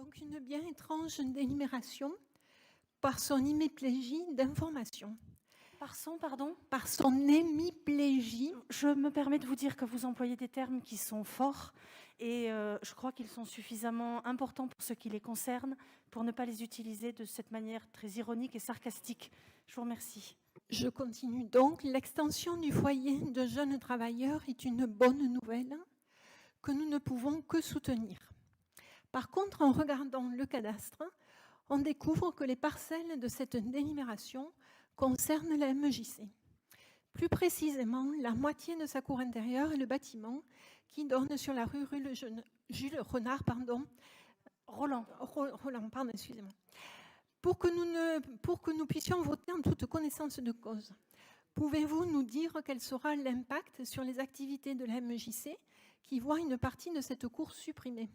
Donc une bien étrange délibération par son hémiplégie d'information. Par son, pardon? Par son hémiplégie. Je me permets de vous dire que vous employez des termes qui sont forts et je crois qu'ils sont suffisamment importants pour ce qui les concerne pour ne pas les utiliser de cette manière très ironique et sarcastique. Je vous remercie. Je continue donc. L'extension du foyer de jeunes travailleurs est une bonne nouvelle que nous ne pouvons que soutenir. Par contre, en regardant le cadastre, on découvre que les parcelles de cette délibération concernent la MJC. Plus précisément, la moitié de sa cour intérieure et le bâtiment qui donne sur la rue Jules Renard, Roland, pardon, excusez-moi. Pour que nous puissions voter en toute connaissance de cause, pouvez-vous nous dire quel sera l'impact sur les activités de la MJC qui voit une partie de cette cour supprimée?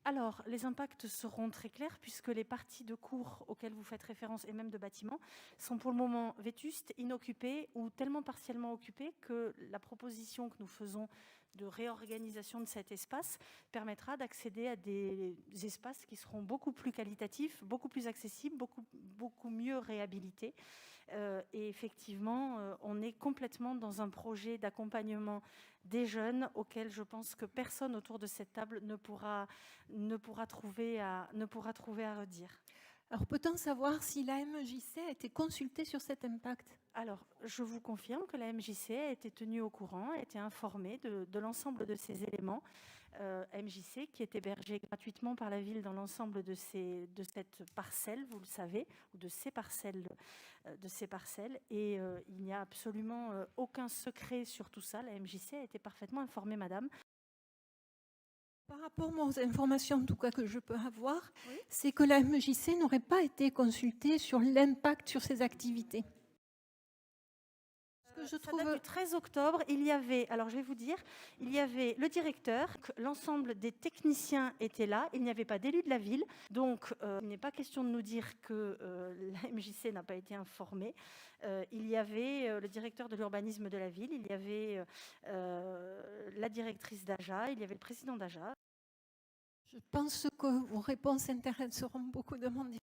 Alors, les impacts seront très clairs puisque les parties de cours auxquelles vous faites référence et même de bâtiments sont pour le moment vétustes, inoccupées ou tellement partiellement occupées que la proposition que nous faisons de réorganisation de cet espace permettra d'accéder à des espaces qui seront beaucoup plus qualitatifs, beaucoup plus accessibles, beaucoup mieux réhabilités. Et effectivement, on est complètement dans un projet d'accompagnement des jeunes auquel je pense que personne autour de cette table ne pourra trouver à redire. Alors, peut-on savoir si la MJC a été consultée sur cet impact? Alors, je vous confirme que la MJC a été tenue au courant, a été informée de l'ensemble de ces éléments. MJC qui est hébergée gratuitement par la ville dans l'ensemble de cette parcelle, vous le savez, ou de ces parcelles. Et il n'y a absolument aucun secret sur tout ça. La MJC a été parfaitement informée, madame. Par rapport aux informations en tout cas que je peux avoir, Oui. C'est que la MJC n'aurait pas été consultée sur l'impact sur ses activités. Ça date du 13 octobre, il y avait, alors je vais vous dire, il y avait le directeur, l'ensemble des techniciens étaient là, il n'y avait pas d'élu de la ville, donc il n'est pas question de nous dire que la MJC n'a pas été informée. Il y avait le directeur de l'urbanisme de la ville, il y avait la directrice d'AJA, il y avait le président d'AJA. Je pense que vos réponses intéresseront beaucoup de monde.